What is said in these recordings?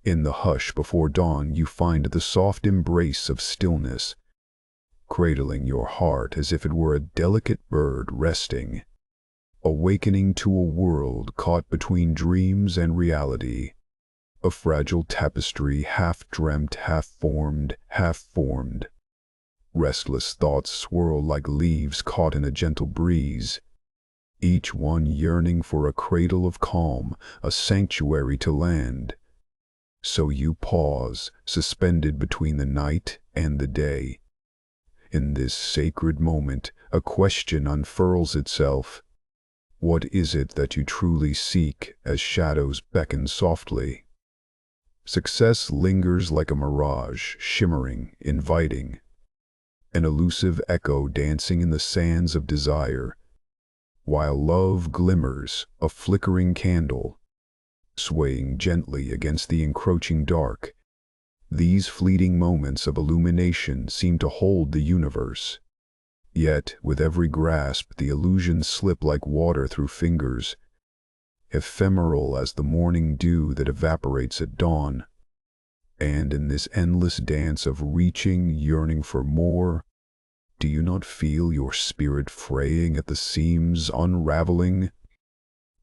In the hush before dawn, you find the soft embrace of stillness, cradling your heart as if it were a delicate bird resting, awakening to a world caught between dreams and reality, a fragile tapestry half-dreamt, half-formed. Restless thoughts swirl like leaves caught in a gentle breeze, each one yearning for a cradle of calm, a sanctuary to land. So you pause, suspended between the night and the day. In this sacred moment, a question unfurls itself. What is it that you truly seek as shadows beckon softly? Success lingers like a mirage, shimmering, inviting, an elusive echo dancing in the sands of desire, while love glimmers, a flickering candle, swaying gently against the encroaching dark. These fleeting moments of illumination seem to hold the universe. Yet, with every grasp, the illusions slip like water through fingers, ephemeral as the morning dew that evaporates at dawn. And in this endless dance of reaching, yearning for more, do you not feel your spirit fraying at the seams, unraveling?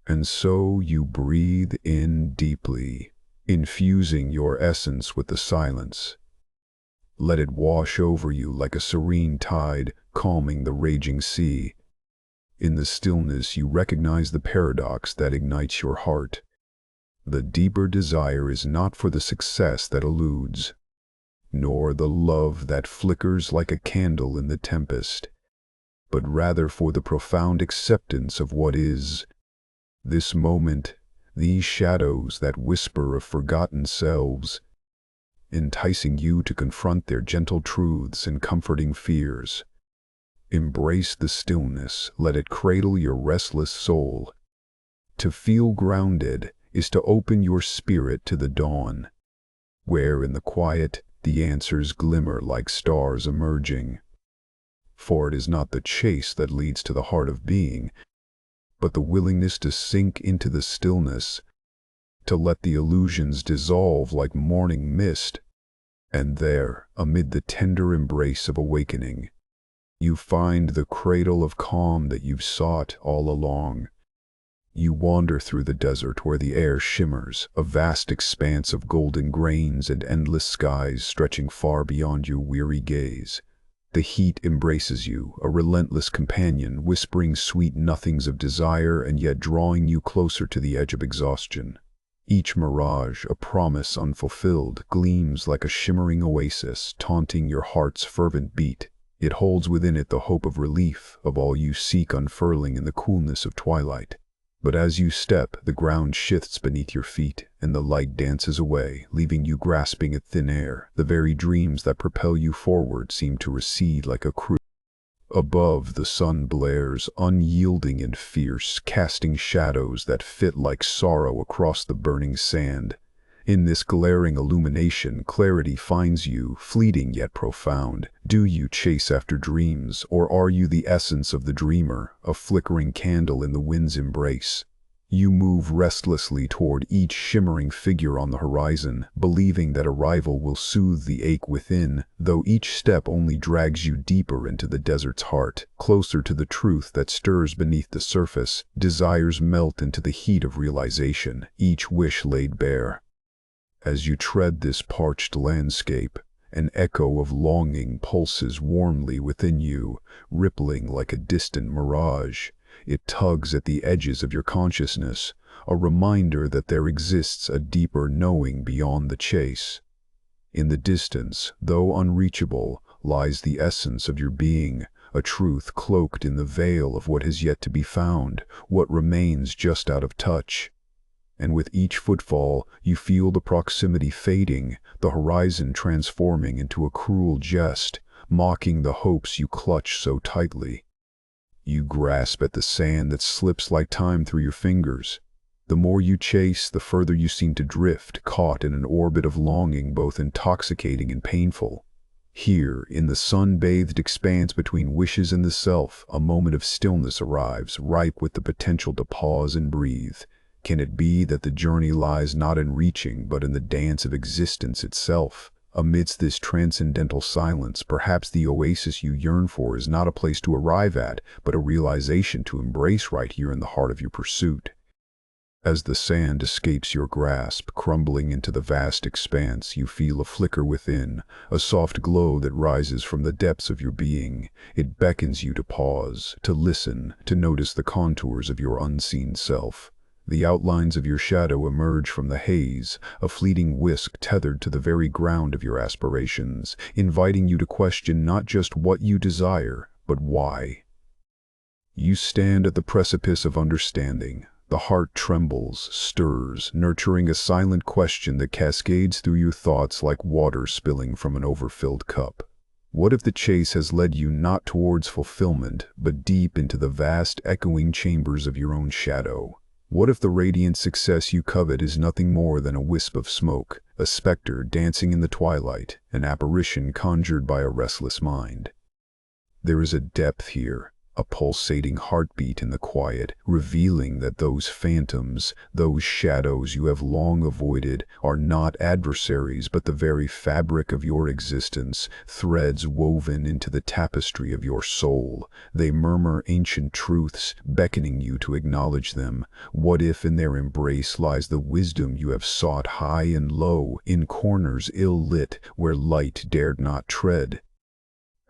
And so you breathe in deeply, infusing your essence with the silence. Let it wash over you like a serene tide, calming the raging sea. In the stillness you recognize the paradox that ignites your heart. The deeper desire is not for the success that eludes, nor the love that flickers like a candle in the tempest, but rather for the profound acceptance of what is. This moment, these shadows that whisper of forgotten selves, enticing you to confront their gentle truths and comforting fears. Embrace the stillness, let it cradle your restless soul. To feel grounded is to open your spirit to the dawn, where in the quiet the answers glimmer like stars emerging. For it is not the chase that leads to the heart of being, but the willingness to sink into the stillness, to let the illusions dissolve like morning mist, and there, amid the tender embrace of awakening, you find the cradle of calm that you've sought all along. You wander through the desert where the air shimmers, a vast expanse of golden grains and endless skies stretching far beyond your weary gaze. The heat embraces you, a relentless companion, whispering sweet nothings of desire and yet drawing you closer to the edge of exhaustion. Each mirage, a promise unfulfilled, gleams like a shimmering oasis, taunting your heart's fervent beat. It holds within it the hope of relief, of all you seek unfurling in the coolness of twilight. But as you step, the ground shifts beneath your feet, and the light dances away, leaving you grasping at thin air. The very dreams that propel you forward seem to recede like a cruise. Above, the sun blares, unyielding and fierce, casting shadows that fit like sorrow across the burning sand. In this glaring illumination, clarity finds you, fleeting yet profound. Do you chase after dreams, or are you the essence of the dreamer, a flickering candle in the wind's embrace? You move restlessly toward each shimmering figure on the horizon, believing that arrival will soothe the ache within, though each step only drags you deeper into the desert's heart, closer to the truth that stirs beneath the surface. Desires melt into the heat of realization, each wish laid bare. As you tread this parched landscape, an echo of longing pulses warmly within you, rippling like a distant mirage. It tugs at the edges of your consciousness, a reminder that there exists a deeper knowing beyond the chase. In the distance, though unreachable, lies the essence of your being, a truth cloaked in the veil of what has yet to be found, what remains just out of touch. And with each footfall, you feel the proximity fading, the horizon transforming into a cruel jest, mocking the hopes you clutch so tightly. You grasp at the sand that slips like time through your fingers. The more you chase, the further you seem to drift, caught in an orbit of longing both intoxicating and painful. Here, in the sun-bathed expanse between wishes and the self, a moment of stillness arrives, ripe with the potential to pause and breathe. Can it be that the journey lies not in reaching, but in the dance of existence itself? Amidst this transcendental silence, perhaps the oasis you yearn for is not a place to arrive at, but a realization to embrace right here in the heart of your pursuit. As the sand escapes your grasp, crumbling into the vast expanse, you feel a flicker within, a soft glow that rises from the depths of your being. It beckons you to pause, to listen, to notice the contours of your unseen self. The outlines of your shadow emerge from the haze, a fleeting whisk tethered to the very ground of your aspirations, inviting you to question not just what you desire, but why. You stand at the precipice of understanding. The heart trembles, stirs, nurturing a silent question that cascades through your thoughts like water spilling from an overfilled cup. What if the chase has led you not towards fulfillment, but deep into the vast, echoing chambers of your own shadow? What if the radiant success you covet is nothing more than a wisp of smoke, a specter dancing in the twilight, an apparition conjured by a restless mind? There is a depth here, a pulsating heartbeat in the quiet, revealing that those phantoms, those shadows you have long avoided, are not adversaries but the very fabric of your existence, threads woven into the tapestry of your soul. They murmur ancient truths, beckoning you to acknowledge them. What if in their embrace lies the wisdom you have sought high and low, in corners ill-lit, where light dared not tread?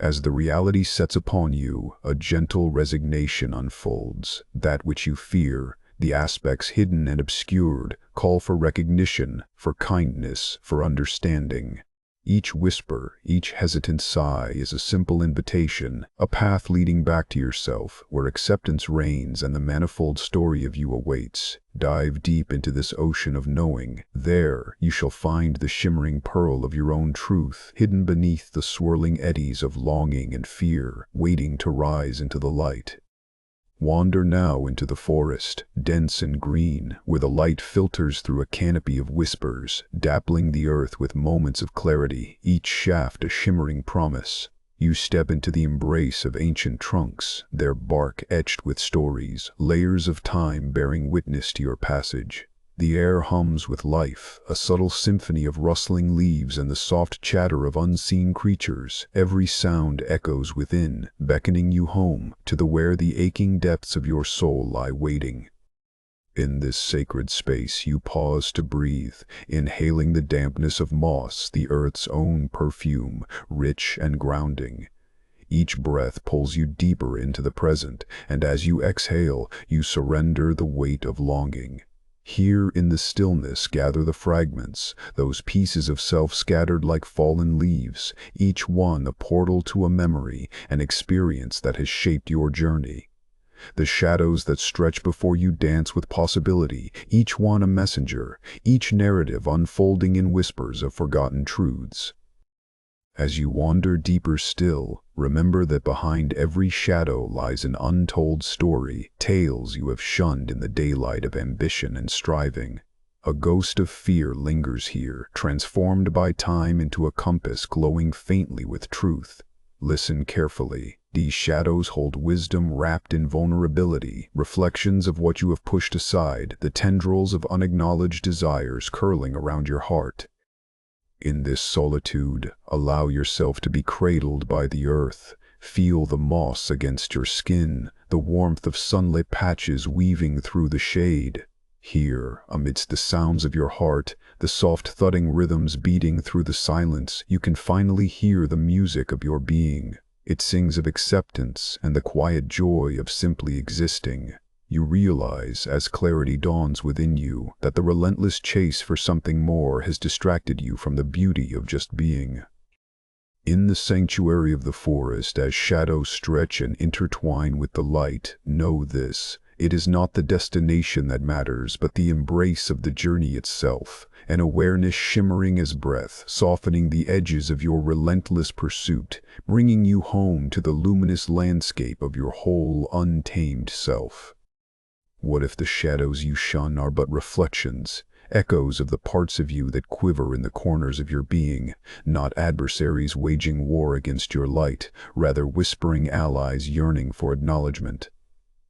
As the reality sets upon you, a gentle resignation unfolds. That which you fear, the aspects hidden and obscured, call for recognition, for kindness, for understanding. Each whisper, each hesitant sigh is a simple invitation, a path leading back to yourself, where acceptance reigns and the manifold story of you awaits. Dive deep into this ocean of knowing. There, you shall find the shimmering pearl of your own truth, hidden beneath the swirling eddies of longing and fear, waiting to rise into the light. Wander now into the forest, dense and green, where the light filters through a canopy of whispers, dappling the earth with moments of clarity, each shaft a shimmering promise. You step into the embrace of ancient trunks, their bark etched with stories, layers of time bearing witness to your passage. The air hums with life, a subtle symphony of rustling leaves and the soft chatter of unseen creatures. Every sound echoes within, beckoning you home, to where the aching depths of your soul lie waiting. In this sacred space you pause to breathe, inhaling the dampness of moss, the earth's own perfume, rich and grounding. Each breath pulls you deeper into the present, and as you exhale, you surrender the weight of longing. Here in the stillness gather the fragments, those pieces of self scattered like fallen leaves, each one a portal to a memory, an experience that has shaped your journey. The shadows that stretch before you dance with possibility, each one a messenger, each narrative unfolding in whispers of forgotten truths. As you wander deeper still, remember that behind every shadow lies an untold story, tales you have shunned in the daylight of ambition and striving. A ghost of fear lingers here, transformed by time into a compass glowing faintly with truth. Listen carefully. These shadows hold wisdom wrapped in vulnerability, reflections of what you have pushed aside, the tendrils of unacknowledged desires curling around your heart. In this solitude, allow yourself to be cradled by the earth. Feel the moss against your skin, the warmth of sunlit patches weaving through the shade. Here, amidst the sounds of your heart, the soft thudding rhythms beating through the silence, you can finally hear the music of your being. It sings of acceptance and the quiet joy of simply existing. You realize, as clarity dawns within you, that the relentless chase for something more has distracted you from the beauty of just being. In the sanctuary of the forest, as shadows stretch and intertwine with the light, know this: it is not the destination that matters, but the embrace of the journey itself, an awareness shimmering as breath, softening the edges of your relentless pursuit, bringing you home to the luminous landscape of your whole untamed self. What if the shadows you shun are but reflections, echoes of the parts of you that quiver in the corners of your being, not adversaries waging war against your light, rather whispering allies yearning for acknowledgement?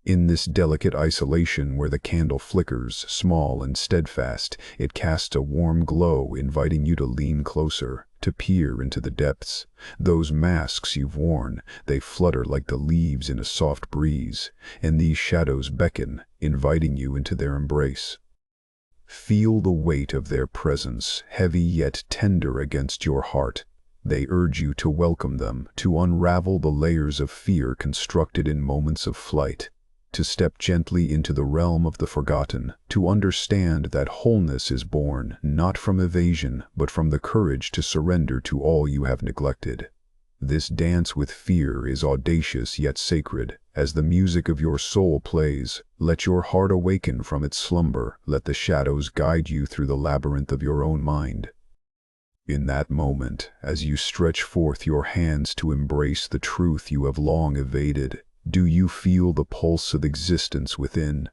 In this delicate isolation where the candle flickers, small and steadfast, it casts a warm glow, inviting you to lean closer, to peer into the depths. Those masks you've worn, they flutter like the leaves in a soft breeze, and these shadows beckon, inviting you into their embrace. Feel the weight of their presence, heavy yet tender against your heart. They urge you to welcome them, to unravel the layers of fear constructed in moments of flight, to step gently into the realm of the forgotten, to understand that wholeness is born not from evasion, but from the courage to surrender to all you have neglected. This dance with fear is audacious yet sacred. As the music of your soul plays, let your heart awaken from its slumber, let the shadows guide you through the labyrinth of your own mind. In that moment, as you stretch forth your hands to embrace the truth you have long evaded, do you feel the pulse of existence within?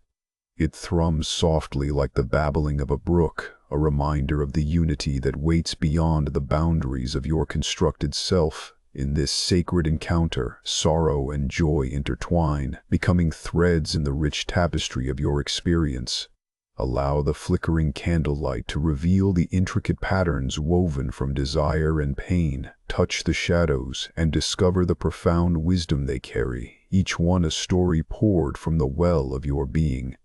It thrums softly like the babbling of a brook, a reminder of the unity that waits beyond the boundaries of your constructed self. In this sacred encounter, sorrow and joy intertwine, becoming threads in the rich tapestry of your experience. Allow the flickering candlelight to reveal the intricate patterns woven from desire and pain. Touch the shadows and discover the profound wisdom they carry, each one a story poured from the well of your being.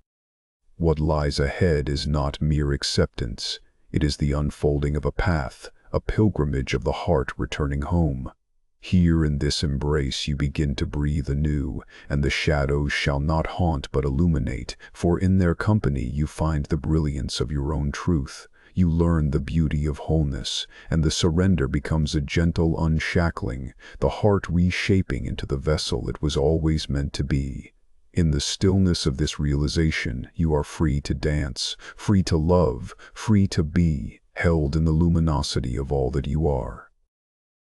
What lies ahead is not mere acceptance. It is the unfolding of a path, a pilgrimage of the heart returning home. Here in this embrace you begin to breathe anew, and the shadows shall not haunt but illuminate, for in their company you find the brilliance of your own truth. You learn the beauty of wholeness, and the surrender becomes a gentle unshackling, the heart reshaping into the vessel it was always meant to be. In the stillness of this realization, you are free to dance, free to love, free to be, held in the luminosity of all that you are.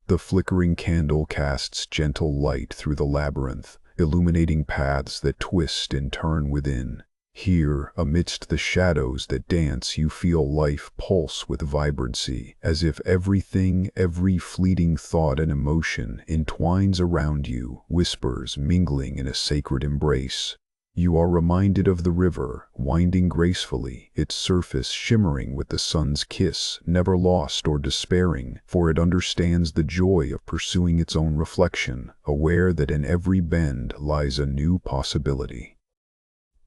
The flickering candle casts gentle light through the labyrinth, illuminating paths that twist and turn within. Here, amidst the shadows that dance, you feel life pulse with vibrancy, as if everything, every fleeting thought and emotion entwines around you, whispers mingling in a sacred embrace. You are reminded of the river, winding gracefully, its surface shimmering with the sun's kiss, never lost or despairing, for it understands the joy of pursuing its own reflection, aware that in every bend lies a new possibility.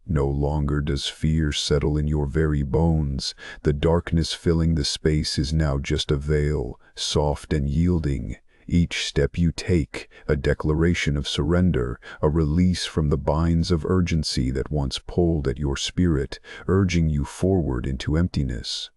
No longer does fear settle in your very bones. The darkness filling the space is now just a veil, soft and yielding. Each step you take, a declaration of surrender, a release from the binds of urgency that once pulled at your spirit, urging you forward into emptiness.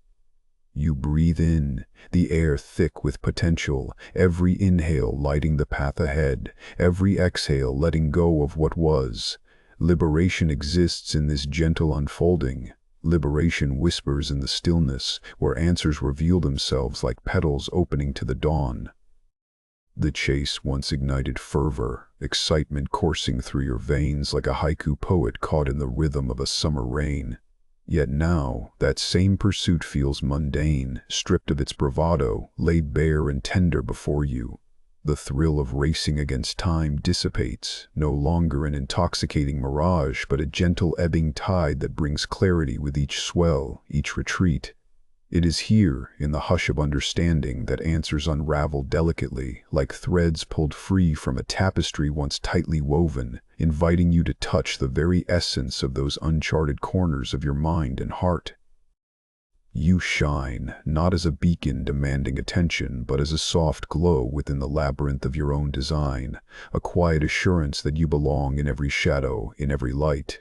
You breathe in, the air thick with potential, every inhale lighting the path ahead, every exhale letting go of what was. Liberation exists in this gentle unfolding. Liberation whispers in the stillness, where answers reveal themselves like petals opening to the dawn. The chase once ignited fervor, excitement coursing through your veins like a haiku poet caught in the rhythm of a summer rain. Yet now, that same pursuit feels mundane, stripped of its bravado, laid bare and tender before you. The thrill of racing against time dissipates, no longer an intoxicating mirage, but a gentle ebbing tide that brings clarity with each swell, each retreat. It is here, in the hush of understanding, that answers unravel delicately, like threads pulled free from a tapestry once tightly woven, inviting you to touch the very essence of those uncharted corners of your mind and heart. You shine, not as a beacon demanding attention, but as a soft glow within the labyrinth of your own design, a quiet assurance that you belong in every shadow, in every light.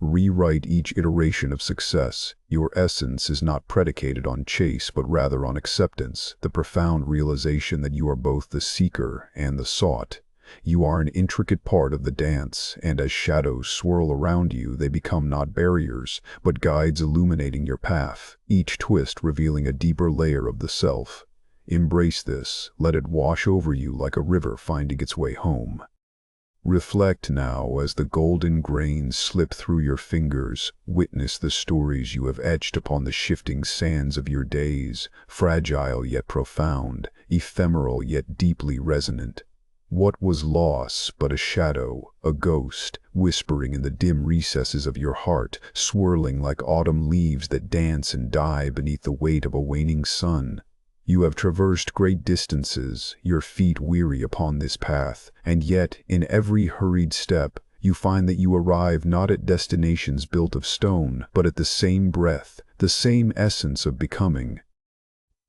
Rewrite each iteration of success. Your essence is not predicated on chase, but rather on acceptance, the profound realization that you are both the seeker and the sought. You are an intricate part of the dance, and as shadows swirl around you, they become not barriers, but guides illuminating your path, each twist revealing a deeper layer of the self. Embrace this, let it wash over you like a river finding its way home. Reflect now as the golden grains slip through your fingers. Witness the stories you have etched upon the shifting sands of your days, fragile yet profound, ephemeral yet deeply resonant. What was loss but a shadow, a ghost, whispering in the dim recesses of your heart, swirling like autumn leaves that dance and die beneath the weight of a waning sun? You have traversed great distances, your feet weary upon this path, and yet, in every hurried step, you find that you arrive not at destinations built of stone, but at the same breath, the same essence of becoming.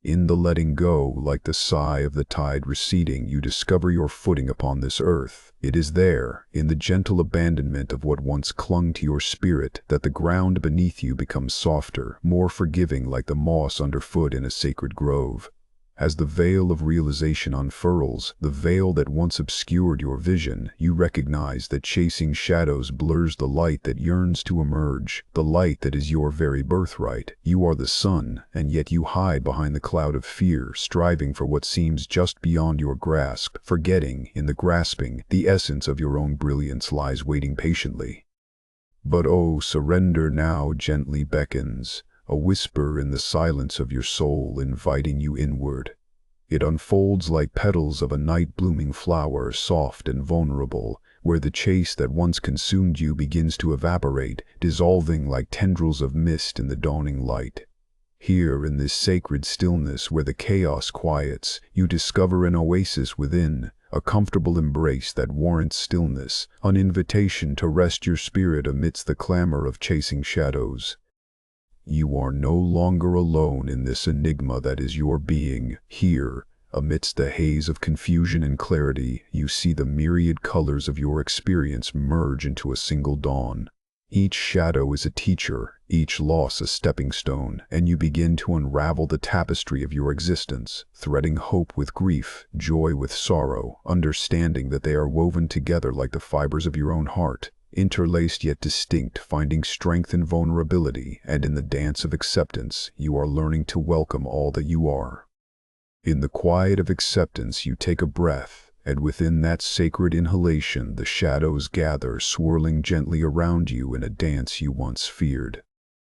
In the letting go, like the sigh of the tide receding, you discover your footing upon this earth. It is there, in the gentle abandonment of what once clung to your spirit, that the ground beneath you becomes softer, more forgiving, like the moss underfoot in a sacred grove. As the veil of realization unfurls, the veil that once obscured your vision, you recognize that chasing shadows blurs the light that yearns to emerge, the light that is your very birthright. You are the sun, and yet you hide behind the cloud of fear, striving for what seems just beyond your grasp, forgetting, in the grasping, the essence of your own brilliance lies waiting patiently. But oh, surrender now gently beckons, a whisper in the silence of your soul inviting you inward. It unfolds like petals of a night-blooming flower, soft and vulnerable, where the chase that once consumed you begins to evaporate, dissolving like tendrils of mist in the dawning light. Here, in this sacred stillness where the chaos quiets, you discover an oasis within, a comfortable embrace that warrants stillness, an invitation to rest your spirit amidst the clamor of chasing shadows. You are no longer alone in this enigma that is your being. Here, amidst the haze of confusion and clarity, you see the myriad colors of your experience merge into a single dawn. Each shadow is a teacher, each loss a stepping stone, and you begin to unravel the tapestry of your existence, threading hope with grief, joy with sorrow, understanding that they are woven together like the fibers of your own heart. Interlaced yet distinct, finding strength in vulnerability, and in the dance of acceptance, you are learning to welcome all that you are. In the quiet of acceptance, you take a breath, and within that sacred inhalation, the shadows gather, swirling gently around you in a dance you once feared.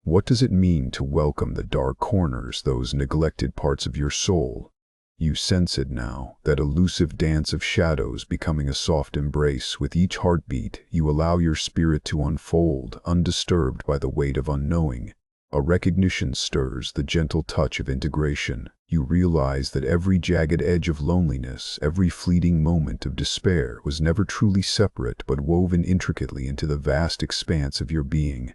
What does it mean to welcome the dark corners, those neglected parts of your soul? You sense it now, that elusive dance of shadows becoming a soft embrace. With each heartbeat, you allow your spirit to unfold, undisturbed by the weight of unknowing. A recognition stirs, the gentle touch of integration. You realize that every jagged edge of loneliness, every fleeting moment of despair was never truly separate but woven intricately into the vast expanse of your being.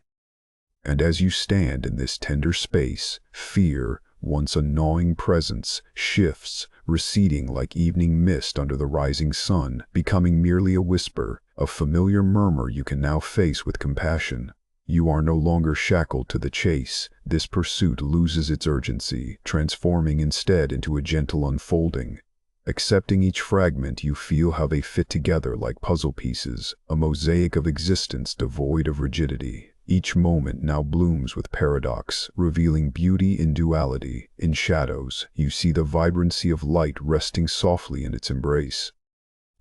And as you stand in this tender space, fear, once a gnawing presence, shifts, receding like evening mist under the rising sun, becoming merely a whisper, a familiar murmur you can now face with compassion. You are no longer shackled to the chase. This pursuit loses its urgency, transforming instead into a gentle unfolding. Accepting each fragment, you feel how they fit together like puzzle pieces, a mosaic of existence devoid of rigidity. Each moment now blooms with paradox, revealing beauty in duality. In shadows, you see the vibrancy of light resting softly in its embrace.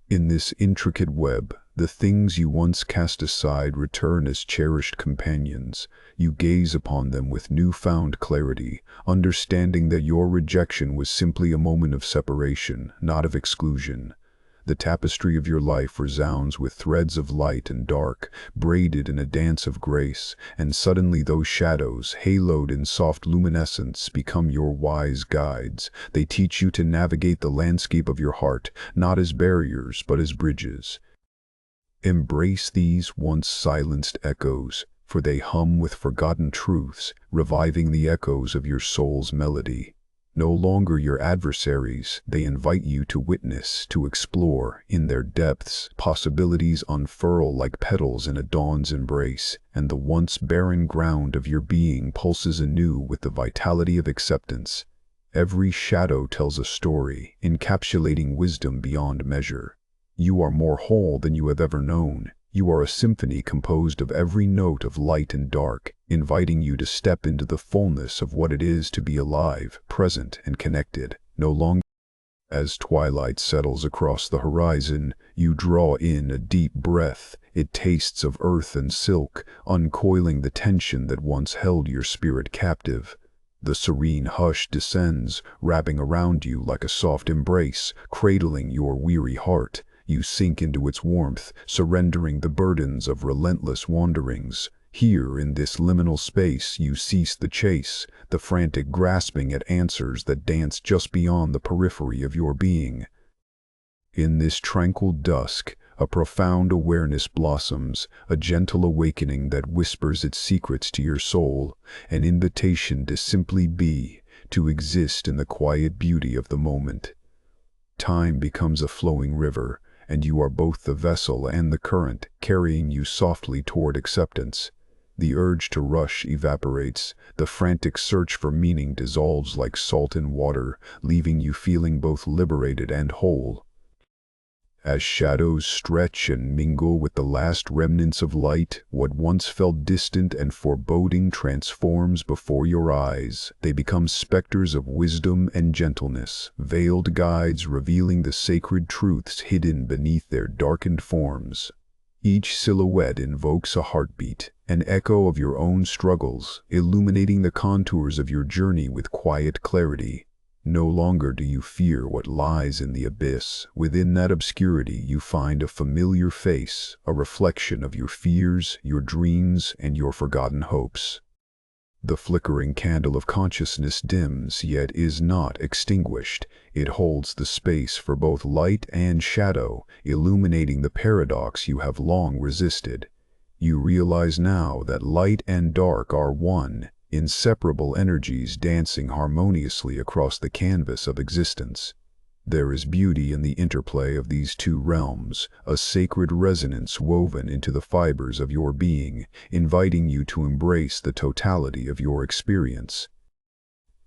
In this intricate web, the things you once cast aside return as cherished companions. You gaze upon them with newfound clarity, understanding that your rejection was simply a moment of separation, not of exclusion. The tapestry of your life resounds with threads of light and dark, braided in a dance of grace, and suddenly those shadows, haloed in soft luminescence, become your wise guides. They teach you to navigate the landscape of your heart, not as barriers, but as bridges. Embrace these once silenced echoes, for they hum with forgotten truths, reviving the echoes of your soul's melody. No longer your adversaries, they invite you to witness, to explore. In their depths, possibilities unfurl like petals in a dawn's embrace, and the once barren ground of your being pulses anew with the vitality of acceptance. Every shadow tells a story, encapsulating wisdom beyond measure. You are more whole than you have ever known. You are a symphony composed of every note of light and dark, inviting you to step into the fullness of what it is to be alive, present, and connected, no longer. As twilight settles across the horizon, you draw in a deep breath. It tastes of earth and silk, uncoiling the tension that once held your spirit captive. The serene hush descends, wrapping around you like a soft embrace, cradling your weary heart. You sink into its warmth, surrendering the burdens of relentless wanderings. Here, in this liminal space, you cease the chase, the frantic grasping at answers that dance just beyond the periphery of your being. In this tranquil dusk, a profound awareness blossoms, a gentle awakening that whispers its secrets to your soul, an invitation to simply be, to exist in the quiet beauty of the moment. Time becomes a flowing river, and you are both the vessel and the current, carrying you softly toward acceptance. The urge to rush evaporates, the frantic search for meaning dissolves like salt in water, leaving you feeling both liberated and whole. As shadows stretch and mingle with the last remnants of light, what once felt distant and foreboding transforms before your eyes. They become specters of wisdom and gentleness, veiled guides revealing the sacred truths hidden beneath their darkened forms. Each silhouette invokes a heartbeat, an echo of your own struggles, illuminating the contours of your journey with quiet clarity. No longer do you fear what lies in the abyss. Within that obscurity you find a familiar face, a reflection of your fears, your dreams, and your forgotten hopes. The flickering candle of consciousness dims, yet is not extinguished. It holds the space for both light and shadow, illuminating the paradox you have long resisted. You realize now that light and dark are one, inseparable energies dancing harmoniously across the canvas of existence. There is beauty in the interplay of these two realms, a sacred resonance woven into the fibers of your being, inviting you to embrace the totality of your experience.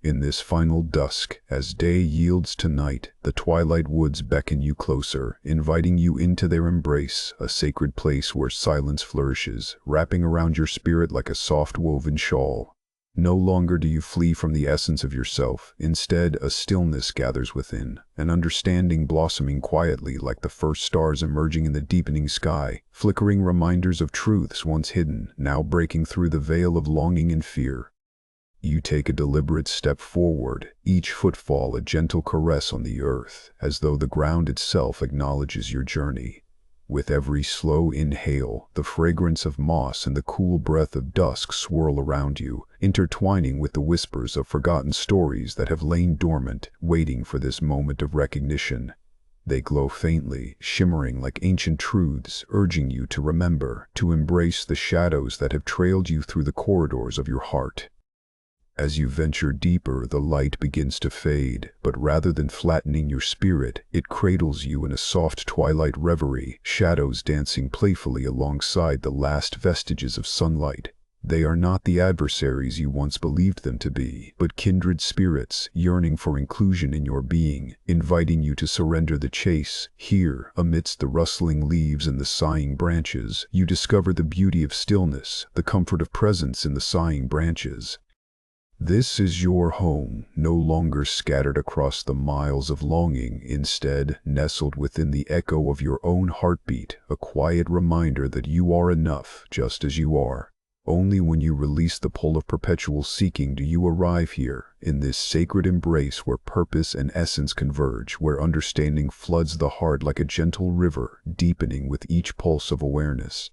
In this final dusk, as day yields to night, the twilight woods beckon you closer, inviting you into their embrace, a sacred place where silence flourishes, wrapping around your spirit like a soft woven shawl. No longer do you flee from the essence of yourself. Instead, a stillness gathers within, an understanding blossoming quietly like the first stars emerging in the deepening sky, flickering reminders of truths once hidden, now breaking through the veil of longing and fear. You take a deliberate step forward, each footfall a gentle caress on the earth, as though the ground itself acknowledges your journey. With every slow inhale, the fragrance of moss and the cool breath of dusk swirl around you, intertwining with the whispers of forgotten stories that have lain dormant, waiting for this moment of recognition. They glow faintly, shimmering like ancient truths, urging you to remember, to embrace the shadows that have trailed you through the corridors of your heart. As you venture deeper, the light begins to fade, but rather than flattening your spirit, it cradles you in a soft twilight reverie, shadows dancing playfully alongside the last vestiges of sunlight. They are not the adversaries you once believed them to be, but kindred spirits, yearning for inclusion in your being, inviting you to surrender the chase. Here, amidst the rustling leaves and the sighing branches, you discover the beauty of stillness, the comfort of presence in the sighing branches. This is your home, no longer scattered across the miles of longing, instead nestled within the echo of your own heartbeat, a quiet reminder that you are enough just as you are. Only when you release the pull of perpetual seeking do you arrive here, in this sacred embrace where purpose and essence converge, where understanding floods the heart like a gentle river, deepening with each pulse of awareness.